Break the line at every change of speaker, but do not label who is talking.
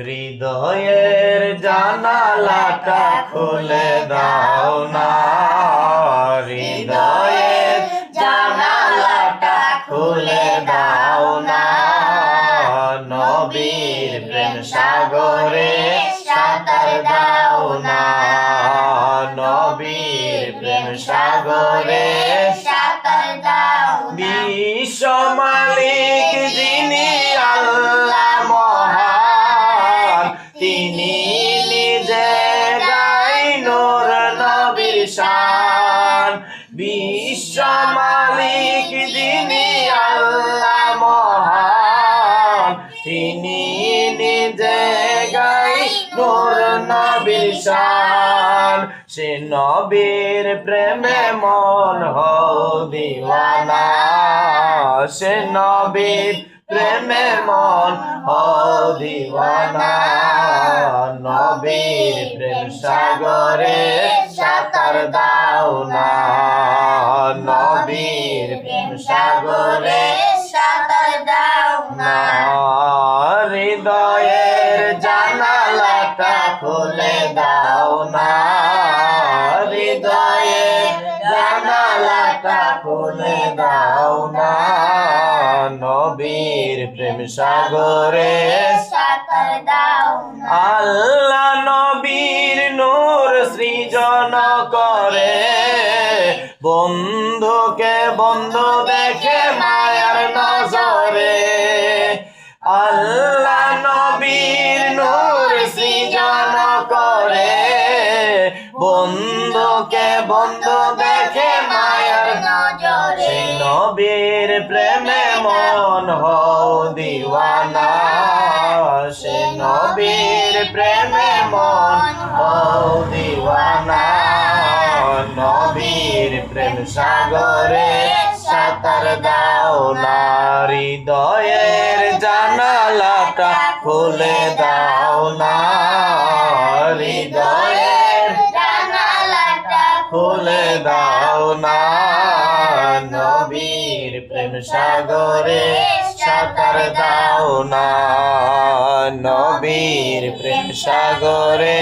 হৃদয়ের জানালাটা খুলে দাও না, হৃদয়ের জানালাটা খুলে দাও না, নবীর প্রেম সাগরে সাঁতার দাও না, নবীর প্রেম সাগরে
সাঁতার দাও না।
বিশ্ব মালিক যিনি আল্লাহ মহান, তিনি নিজে গায় নূর নবীর শান। বিশ্ব মালিক যিনি আল্লাহ মহান, তিনি নিজে গায় নূর নবীর শান। সে নবীর প্রেমে মন হও দিওয়ানা, সে নবীর প্রেমে মন হও দিওয়ানা, নবীর প্রেম সাগরে সাঁতার দাও না, নবীর প্রেম সাগরে
সাঁতার দাও না।
হৃদয়ের জানালাটা খুলে দাও না, হৃদয়ের জানালাটা খুলে দাও না, নবীর প্রেম সাগরে
সাঁতার দাও না।
আল্লাহ নবীর নূর সৃজন করে, বন্ধুকে বন্ধু দেখে মায়ার নজরে। আল্লাহ নবীর নূর সৃজন করে, বন্ধুকে বন্ধু দেখে মায়ার
নজরে।
সে নবীর প্রেমে মন হও দিওয়ানা, সে নবীর প্রেমে মন হও দিওয়ানা, নবীর প্রেম সাগরে সাঁতার দাও না। হৃদয়ের জানালাটা খুলে দাও না, হৃদয়ের
জানালাটা
খুলে দাও না, নবীর প্রেম সাগরে সাঁতার দাও না, নবীর প্রেম সাগরে।